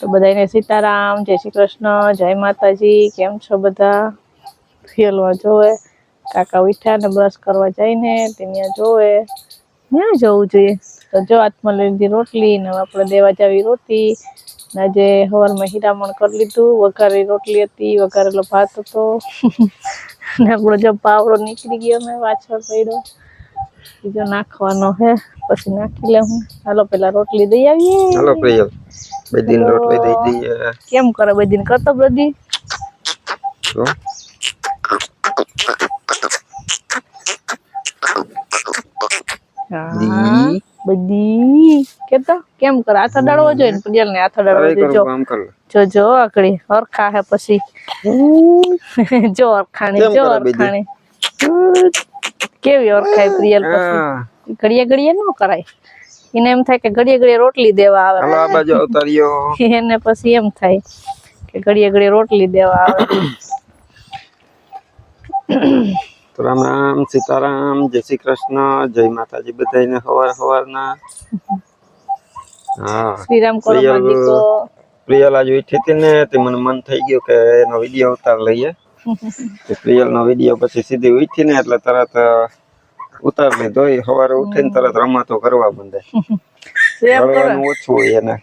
તો બધાને સીતારામ, જય શ્રી કૃષ્ણ, જય માતાજી. કેમ છો બધા? ફિયલમાં જોવે કાકા ઉઠ્યા ને બ્રશ કરવા જઈને ત્યાં જોવે ત્યાં જવું જોઈએ. તો જો હાથમાં લઈ લીધી રોટલી ને આપણે દેવા જાવી રોટી. આજે સવારમાં હીરામણ કરી લીધું. વઘારેલી રોટલી હતી, વઘારેલો ભાત હતો ને આપણો જો પાવડો નીકળી ગયો ને પાછળ પડ્યો બીજો નાખવાનો હે, પછી નાખી લે હું. હાલો પેલા રોટલી દઈ આવીએ. હાલો પ્રિયલ, બધી રોટલી દઈ દઈએ. કેમ કરે બધી કરતો બધી બધી કેતો કેમ કરે? હાથ અડાડવો જોઈએ ને પ્રિયલ ને, હાથ અડાડવો જોઈએ. જો જો આકડી હરખા હે પછી જો અરખાણી, જો અરખાણી કેવી ઓળખાય પ્રિયલ પછી ઘડીએ ઘડીએ ન કરાય. એને એમ થાય કે ઘડીએ ઘડીએ રોટલી દેવા આવે. હાલો આ બાજુ ઉતાર્યો. એને પછી એમ થાય કે ઘડીએ ઘડીએ રોટલી દેવા આવે. તો રામ રામ, સીતારામ, જય શ્રી કૃષ્ણ, જય માતાજી બધાને હવારના. હા શ્રીરામ કરો માદીકો. પ્રિયલ આજ ઉઠી હતી ને તે મને મન થઈ ગયું કે એનો વિડીયો ઉતાર લઈએ. પ્રિયલ નો વિડીયો પછી સીધી ઉઠી ને એટલે તરત ઉતાર લીધો. સવારે ઉઠીને તરત રમાતો કરવા બંધે. રડવાનું ઓછું હોય એને.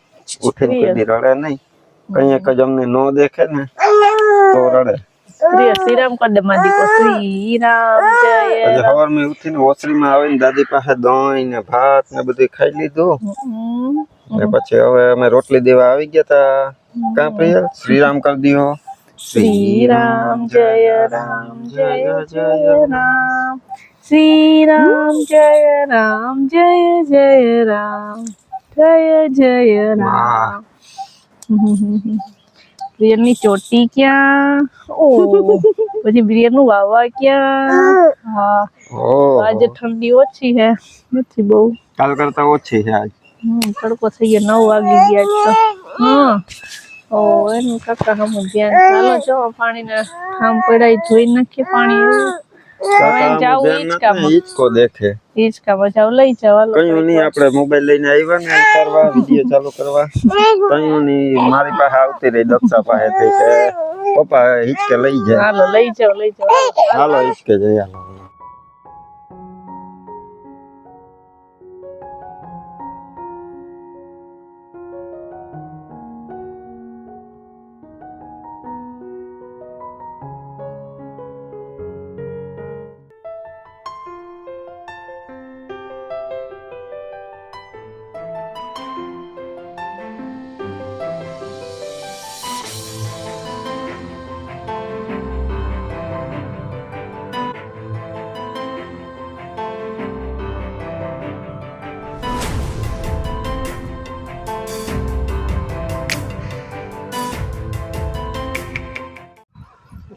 ઉઠીને કદી રડે નહીં. કઈક જ અમને ન દેખે ને તો રડે. શ્રીરામ કર દે માદીકો. શ્રીરામ જય. આજે સવારમાં ઉઠીને ઓસરીમાં આવીને દાદી પાસે દહીં ને ભાત ને બધું ખાઈ લીધું. ને પછી હવે અમે રોટલી દેવા આવી ગયા તા. કાં પ્રિયલ? શ્રીરામ કર દિયો. શ્રીરામ જય રામ જય જય રામ. શ્રીરામ જય રામ જય જય રામ જય જય રામ. પ્રિયલ ની ચોટી ક્યાં? ઓ પછી પ્રિયલ નું વાવા ક્યાં? હા આજે ઠંડી ઓછી હે, નથી બહુ. કાલ કરતા ઓછી છે આજ. તડકો થઈ ગયો, 9 વાગી ગયા તો. ઓ એનું કાકા હમ ધ્યાન. ચાલો જો પાણી ને ઠામ પડાય ધોઈ નાખીએ પાણી. હિચકો દેખે. હિચકામાં જાવ લઈ જાવ. કયું નહીં, આપણે મોબાઈલ લઈને આવ્યા ને ઉતારવા, વિડીયો ચાલુ કરવા. કયું નહીં, મારી પાસે આવતી રહી દક્ષા પાસે થઈ કે પપ્પા હિચકે લઈ જાય. હાલો લઈ જાવ લઈ જાવ. હાલો હિચકે જઈ હાલો.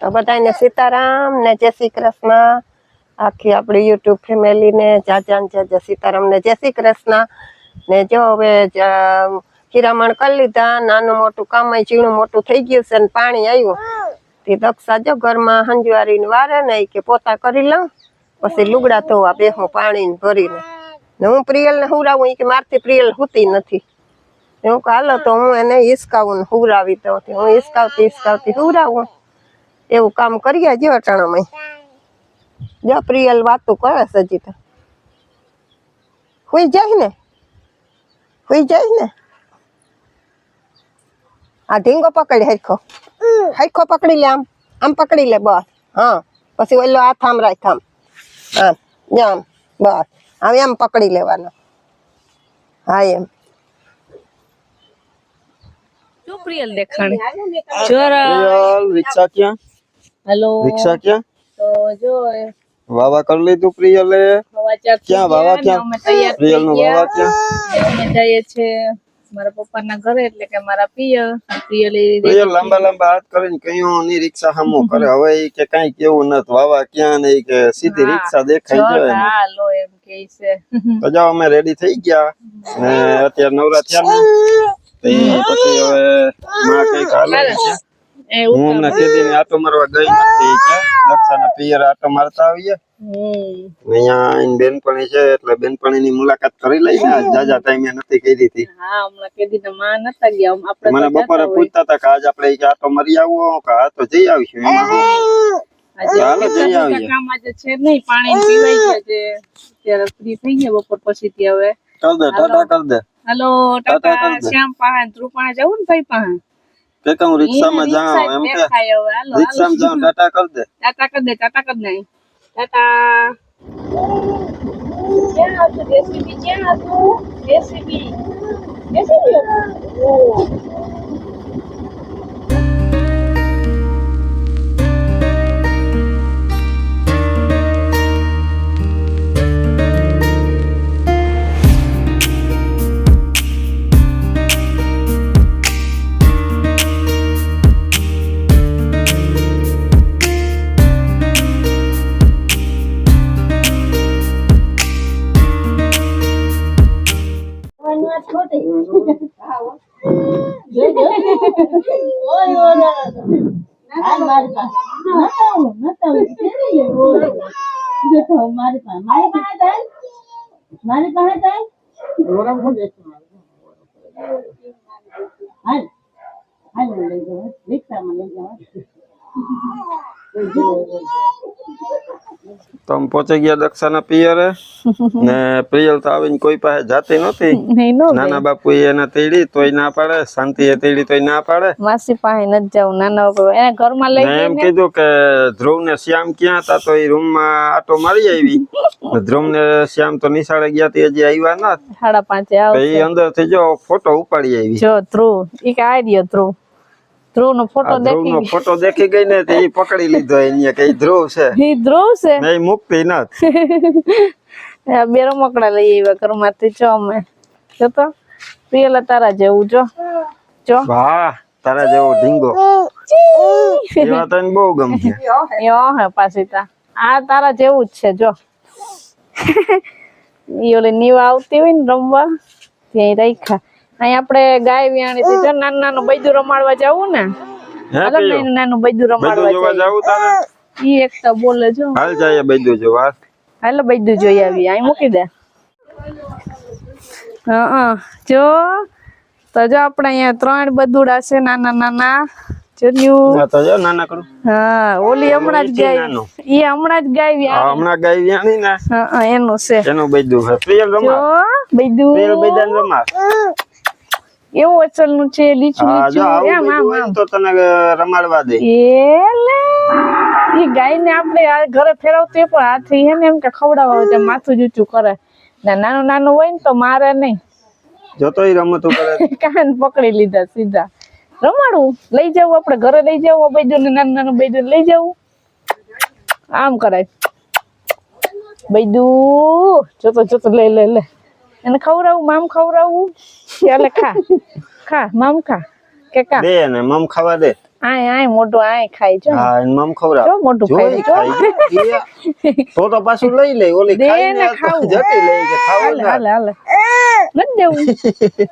તો બધાને સીતારામ ને જય શ્રી કૃષ્ણ. આખી આપણી યુટ્યુબ ફેમિલી ને જાજાન જય સીતારામ ને જય શ્રી કૃષ્ણ. ને જો હવે હીરામણ કરી લીધા. નાનું મોટું કામ ઝીણું મોટું થઈ ગયું છે ને પાણી આવ્યું તે દક્ષા જો ઘરમાં હંજવારીને વારે ને કે પોતા કરી લઉં પછી લુગડા ધોવા બેહું પાણી ભરીને. ને હું પ્રિયલ ને હુરાવું કે મારથી પ્રિયલ હુતી નથી. હું હાલો તો હું એને હિસકાવું ને હુરાવી દઉં. હું હિસકાવતી હુરાવું એવું કામ કરીએ. જો અટાણામાં જો પ્રિયલ વાતું કરે છે હજી તો. હુઈ જાય ને, હુઈ જાય ને. આ ઢીંગો પકડી હરખો હરખો પકડી લે. આમ આમ પકડી લે બસ. હા પછી ઓલો હાથ આમ રાખ. આમ આમ આમ બસ આમ એમ પકડી લેવાનો. હા એમ. જો પ્રિયલ દેખાણી જોરા. પ્રિયલ રિક્ષા ક્યાં? હેલો રિક્ષા ક્યાં? તો જો વાવા કરી લીધું પ્રિયલે. ક્યાં વાવા ક્યાં? પ્રિયલ નું વાવા ક્યાં? અમે જઈએ છે મારા પપ્પાના ઘરે એટલે કે મારા પિયર. પ્રિયલ લાંબા લાંબા હાથ કરીને કયું ની રિક્ષા સામો કરે. હવે કે કઈ કેવું નત વાવા ક્યાં નહીં કે સીધી રિક્ષા દેખાઈ જાય. હાલો એમ કે છે. તો જાઓ અમે રેડી થઈ ગયા ને અત્યારે નવરા થયા ને પછી હવે માં કઈક હાલે છે. એ હું ઉતાર હમણાં કેદી ને આટો મારવા ગઈ નથી કે દક્ષાના પિયર આટો મારતા આવીએ અહીંયા એની બેનપણી છે એટલે બેનપણીની મુલાકાત કરી લઈને જાજા ટાઈમે નથી કરી હતી હા હમણાં કેદી ના માં નતા ગયા આપણે મને બપોરે પૂછતા હતા કે આજ આપણે ઈ કે આટો મારી આવો કે હા તો જઈ આવીશું એમાં શું? ચાલો જઈ આવીએ કામ આજે છે નહીં પાણી પીવાઈ ગયા છે ત્યારે ફ્રી થઈ ગયા બપોર પછી થી હવે કર દે ટાટા કર દે હાલો ટાટા શ્યામ પાહે ધ્રુવ પાહે જવું ને ભાઈ પાહે કે હું રિક્ષામાં જાઉં એમ કે દેખાય હવે હાલો રિક્ષામાં જાઉં ટાટા કર દે ટાટા કર દે ટાટા ક્યાં હતું જેસીબી ક્યાં હતું જેસીબી તો અમે પહોંચી ગયા દક્ષાના પિયરે ને પ્રિયલ તો આવીને કોઈ પાસે જાતી નથી નહીં નો નાના બાપુ એને તેડી તોય ના પાડે શાંતિ એ તેડી તોય ના પાડે માસી પાસે નથી જવું નાના બાપુ એને ઘરમાં લઈ ને એમ જઈને કીધું કે ધ્રુવ ને શ્યામ ક્યાં હતા તો એ રૂમ માં આટો મારી આવી ધ્રુવ ને શ્યામ તો નિશાળે ગયા તે હજી આવ્યા ના 5:30 તો આવશે એ અંદર થી જો ફોટો ઉપાડી આવી જો ધ્રુવ ઈ કે આઈડિયો ધ્રુવ નો ફોટો ધ્રુવ નો દેખી ફોટો દેખી ગઈ ને તે પકડી લીધો એને કે ઈ ધ્રુવ છે ઈ ધ્રુવ છે નહીં મુક્તિ નથી બે રમકડા લઈ આવ્યા ઘરમાંથી જો અમે જો તો પેલા તારા જેવું જો વાહ તારા જેવો ઢીંગો એવા તને બહુ ગમશે યો હે પાછી આ તારા જેવું જ છે જો ઈ ઓલી નીવા આવતી હોય ને રમવા ત્યાં રાખ્યા અહીં આપણે ગાય વ્યાણી થી જો નાનું નાનું બૈદું રમાડવા જવું ને નાનું બૈદું રમાડવા જોવા જાવું તારે ઈ એક તો બોલે જો હાલ જાય બૈદું જોવા હાલો બૈદું જોઈ આવી અહીં મૂકી દે જો તો જો આપણે અહીંયા 3 બદુડા છે નાના નાના જોયું તો જો નાના કરું હા ઓલી હમણાં જ ગાય ઈ હમણાં જ ગાય વ્યાણી હમણાં ગાય વ્યાણી ને એનું છે એનું બૈદું છે પ્રિયલ રમા બૈદું પ્રિયલ બૈદાન રમા એવું અસલ નું છે લીચું હા જો લીચું આવું બૈદું હોય ને તો તને રમાડવા દે ઈ ગાય ને આપણે ઘરે ફેરવતી પણ હાથી હે ને એમ કે ખવડાવવા છે માથું ઊંચું કરે ને નાનું નાનું હોય ને તો મારે નહીં જોતો ઈ રમતું કરે કાન પકડી લીધા સીધા રમાડવું લઈ જવું આપણે ઘરે લઈ જવું બૈદું ને નાનું નાનું બૈદું લઈ જવું આમ કરાય બૈદું જોતો લે એને ખવડાવું મામ ખવડાવું ચાલે ખા મામ ખા કે કા દે ને મમ ખાવા દે આય મોટું આય ખાય જો હા મમ ખવડાવ જો મોટું ખાય જો તો પાછું લઈ લે ઓલી ખાઈ ને જટી લઈ કે ખાવા હાલે નથી દેવું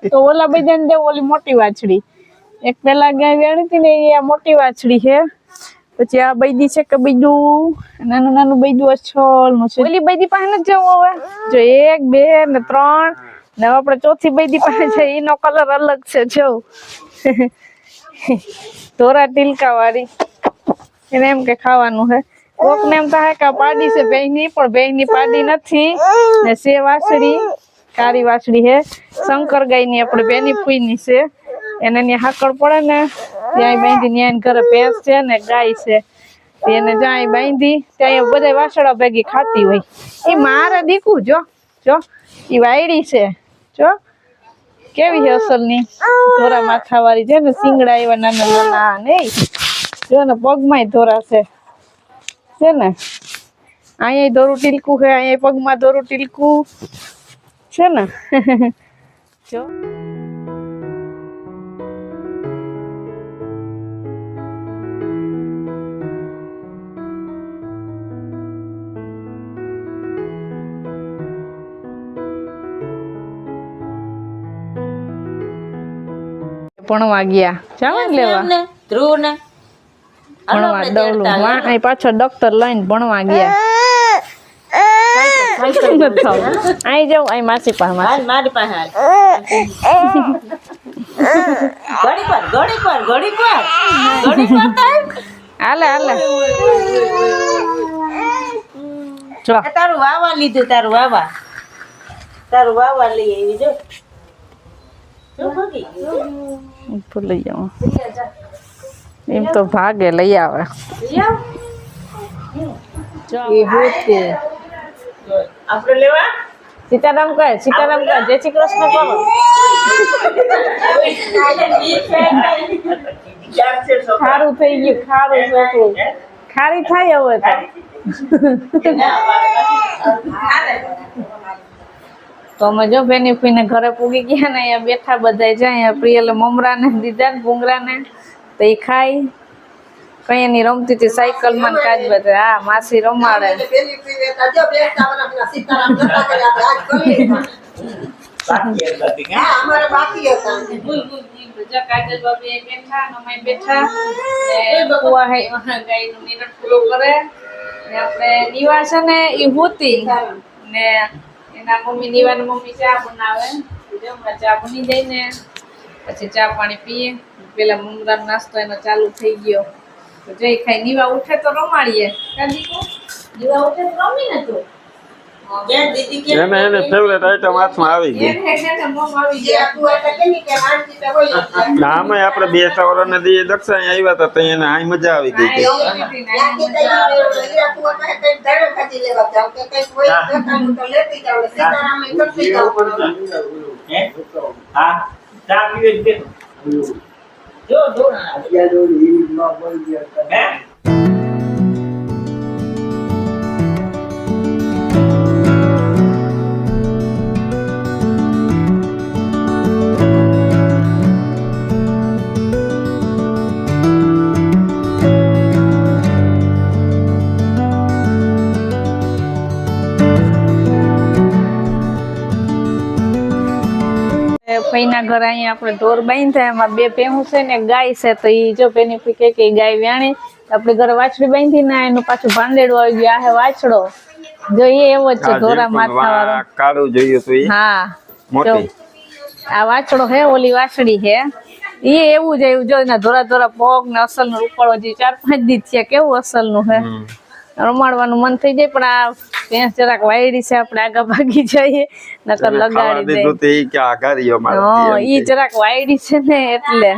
તો ઓલા બધાને દેવું ઓલી મોટી વાછડી એક પેલા ગાય વેણી હતી ને એ મોટી વાછડી છે પછી આ બૈદી છે કે બૈદું નાનું નાનું બૈદું અછોલ નું છે ઓલી બૈદી પાસે જ જવું હવે જો 1 2 ને 3 ને આપણે ચોથી બૈદી પાસે છે એનો કલર અલગ છે જો ધોરા ટીલકા વાળી એને એમ કે ખાવાનું છે કોક ને એમ થાય કે પાડી છે બેહની પણ બેહની પાડી નથી ને સે વાછડી કારી વાછડી છે શંકર ગાય ની આપણે બેની ફૂઈની છે એને ત્યાં હાકડ પડે ને ત્યાં બાંધી ત્યાં ઘરે ભેંસ છે ને ગાય છે એને જ્યાં બાંધી ત્યાં બધા વાસળા ભેગી ખાતી હોય એ મારે દીકું જો એ વાયડી છે જો કેવી છે અસલ ની ધોરા માથા વાળી છે ને સિંગડા એવા નાના નાના નહીં જો ને પગમાં ધોરા છે ને અહીંયા દોરું ટીલકું છે અહીંયા પગમાં દોરું ટીલકું છે ને જો ભણવા ગયા ચાલે લેવા ધ્રુવ ને ભણવા ડવલું અહીં પાછળ ડોક્ટર લઈને ભણવા ગયા અહીં જાઉં અહીં માસી પાસે મારી પાસે ઘડી પર હાલે હાલે જો તારું વાવા લીધું તારું વાવા લઈ આવી જો ભૂલી જાઉં એમ તો ભાગે લઈ આવે આપણે લેવા સીતારામ કહે જય શ્રી કૃષ્ણ કરો ખારું થઈ ગયું ખારું છોકરું ખારી થાય હવે તો અમે જો બેની ફઈને ઘરે પૂગી ગયા ને અહીંયા બેઠા બધા જાય અહીંયા પ્રિયલે મમરા ને દીધા ને ભૂંગરા ને તો એ ખાઈ કઈ એની રમતી હતી સાયકલ માં કાજ બધા હા માસી રમાડે કાજલ બાબી બેઠા અમે બેઠા ગાયનું નિરણ પૂરો કરે ને આપણે નીવા છે ને એ હોતી ને એના મમ્મી નીવાની મમ્મી ચા બનાવે ચા બની જાય ને પછી ચા પાણી પીએ પેલા મમરાનો નાસ્તો એનો ચાલુ થઈ ગયો તો જઈ ખાઈ નીવા ઉઠે તો રમાડીએ કાદીકો નીવા ઉઠે તો રમી ને તું એને ફેવરેટ આઈટમ હાથમાં આવી ગઈ આમાં આપણે 2 સવારને દી દક્ષા આવ્યા હતા તો એને આ મજા આવી ગઈ ફઈના ઘર અહીંયા આપણે ઢોર બાંધ્યા એમાં 2 ભેહું છે ને ગાય છે તો ઈ જો પેની કે ગાય વ્યાણી આપણે ઘરે વાછડી બાંધી ને એનું પાછું ભાંડેડું આવી ગયું આ હે વાછડો જો એ એવો જ છે ધોરા માથા વાળો કાળું જોયું તો હા મોટી આ વાછડો હે ઓલી વાછડી હે એ એવું જ એવું જો એના ધોરા ધોરા પગ ને અસલ નો રૂપાળો જે 4-5 દી છે કેવું અસલ નું હે રમાડવાનું મન થઈ જાય પણ આ ભેંસ જરાક વાયડી છે આપણે આગા ભાગી જઈએ નકર લગાડી દે કે આઘારીઓ મારે ઈ જરાક વાયડી છે ને એટલે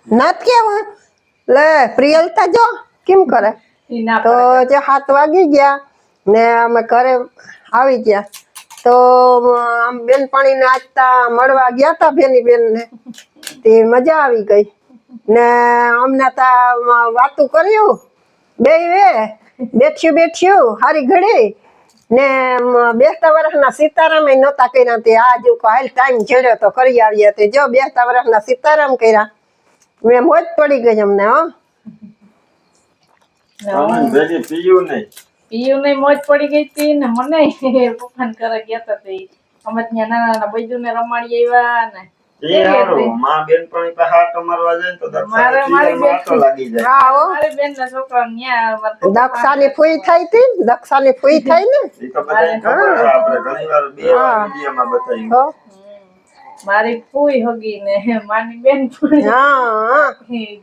નાત કેવું લે પ્રિયલતા જો કેમ કરે તો જે 7 વાગી ગયા ને અમે ઘરે આવી ગયા તો આમ બેનપણી ને આજતા મળવા ગયા તા બેની બેન ને તે મજા આવી ગઈ ને અમને તા વાતું કર્યું બે બેઠ્યું હારી ઘડી ને 2 વર્ષના સીતારામ નહોતા કર્યા તે આજ હાલ ટાઈમ છેડ્યો તો કરી આવીએ તે જો 2 વર્ષના સીતારામ કર્યા મેં મોજ પડી ગઈ અમને હો પીયું નહીં મોજ પડી ગઈ હતી ને મને પપ્પાને ઘરે ગયા તા તે અમે ત્યાં નાના બૈજુ ને રમાડી આવ્યા ને માં બેનપણી પાસે હાથ મારવા જાય તો મારી બેન ના છોકરા ન્યા દક્ષાની ફૂઈ થઈ હતી દક્ષાની ફૂઈ થઈ ને ઈ તો બધાને ખબર આપણે ઘણીવાર 2 વિડિયોમાં બતાવ્યું મારી ફૂઈ હગી ને માની બેન પણ હા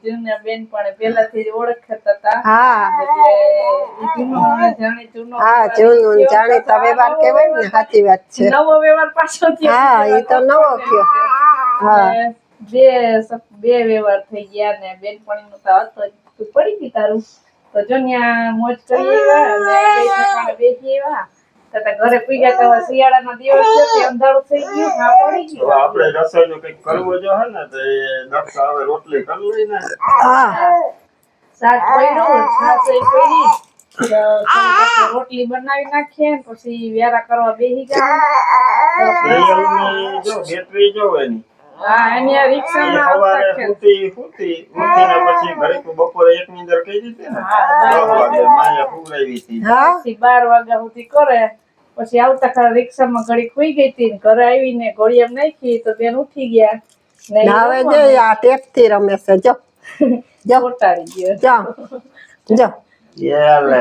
જૂના બેન પણ પેલાથી જ ઓળખતા હતા હા એટલે ઈ જૂનો જાણે જૂનો હા વ્યવહાર જૂનું કેવો જાણીતા થતો. વ્યવહાર કહેવાય ને સાચી વાત છે નવો વ્યવહાર પાછો થયો. હા એ તો નવો કયો હા ને બે વ્યવહાર થઈ ગયા ને બેનપણીનું તો હતો જ. તું પડી ગઈ તારું તો જો ન્યા મોજ કરી આવ્યા અને બે ઠેકાણે બેસી આવ્યા તો તાર ઘરે પૂગ્યા તો હવે શિયાળાનો દિવસ છે તે અંધારું થઈ ગયું હા પડી તો ગયું આપણે રસોઈનું કંઈક કરવું જો હે ને તો એ દક્ષા હવે રોટલી કરી લઈ ને હા શાક પડ્યું છાશ પડી તો થોડીક આપણે રોટલી બનાવી નાખીએ ને પછી વ્યારા કરવા બેસી ગયા પ્રિયલની જો બેટરી જો એની હા એની આ રિક્ષામાં આવતા સવારે ખેલ. ઉઠીને પછી ઘડીક બપોરે 1 ની અંદર કહી દીધી ને હા, 10 વાગે માએ પુરાવી હતી હા થી 12 વાગ્યા સુધી કરે પછી આવતા ખરા રિક્ષામાં ઘડી ખુઈ ગઈ હતી ને ઘરે આવીને ઘોડિયામ નાખી તો બેન ઉઠી ગયા ને ઈ હવે રમવા જો આ ટેપ થી રમે છે જો જો ચોંટાડી ગયો જો જો લે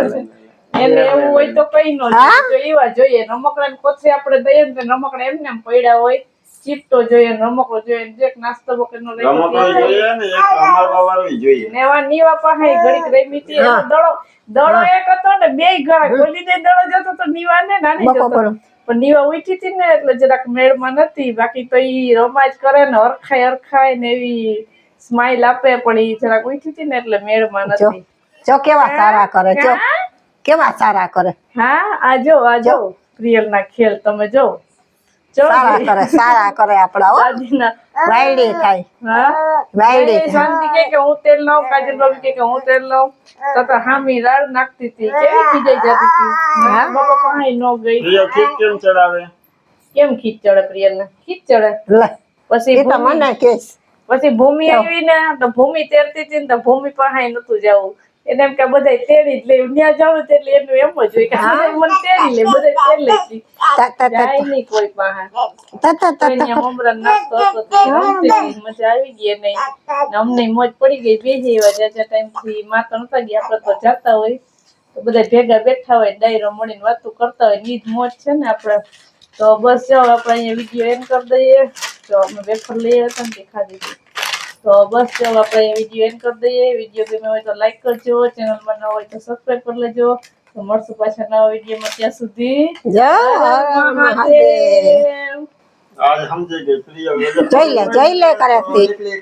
એને એવું હોય તો કઈ નો હા? જોઈએ. જો એવા જોઈએ રમકડા ને કોથળી આપણે દઈએ ને તો રમકડા એમને એમ પડ્યા હોય ચીપટો જોઈએ ને રમકડો જોઈએ ને જે નાસ્તો વગરનો રમકડો જોઈએ ને એક અમારવા વાળો જોઈએ નેવા નીવા પાસે ઘડીક રમી હતી એનો દડો એક હતો ને બેય ઘણા ખોલી દે દડો જતો તો નીવા ને નાની બકો જતો કરો. પણ નીવા ઉઠી હતી ને એટલે જરાક મેળમાં નથી બાકી તો ઈ રમાજ કરે ને હરખાય ને એવી સ્માઈલ આપે પણ ઈ જરાક ઉઠી હતી ને એટલે મેળમાં જો નથી જો કેવા સારા કરે જો હા? કેવા સારા કરે હા આ જો પ્રિયલ ના ખેલ તમે જો સારા કરે આપડા હો દાદીના વાયડી થાય હા વાયડી એ શાંતિ કે હું તેલ લાવું કાજલ ભાભી કે હું તેલ લાવું તો હામી રાડ નાખતી હતી કેવી ખીજાઈ જતી હતી હા બાપા પાસે નો ગઈ પ્રિય ખીચ કેમ ચડાવે કેમ ખીચ ચડે પ્રિયલ ને ખીચ ચડે લે પછી એ તો ભૂમિ મને કેસ પછી ભૂમિ આવી ને તો ભૂમિ તેરતી હતી ને તો ભૂમિ પાસે નતું જવું એને એમ કે બધા તેડી જ લે ત્યાં જાવ એટલે એનું એમ જ હોય કે બધા મને તેડી લે બધા તેડી લે તા તા તા જાય નહીં કોઈ પાસે તા તા તા અહીંયા મમરાનો નાસ્તો હતો તો એ રમતી હતી. મજા આવી ગઈ એને ને અમને મોજ પડી ગઈ બેસી એવા જાજા ટાઈમથી માં તો નતા ગયા આપણે તો જાતા હોય તો બધા ભેગા બેઠા હોય ડાયરો મળીને વાતો કરતા હોય ઈ જ મોજ છે ને આપણે તો બસ જો આપણે અહીંયા વિડીયો એન્ડ કરી દઈએ તો અમે વેફર લઈ હતા ને તે ખાધી હતી તો બસ જો આપણે અહીંયા વિડીયો એન્ડ કરી દઈએ વિડીયો ગમે હોય તો લાઈક કરજો ચેનલમાં ન હોય તો સબસ્ક્રાઈબ કરી લેજો તો મળશું પાછા નવા વિડીયોમાં ત્યાં સુધી જય મહાદેવ મહાદેવ આજ સમજી ગઈ પ્રિય જોઈ લે કરે તી એટલે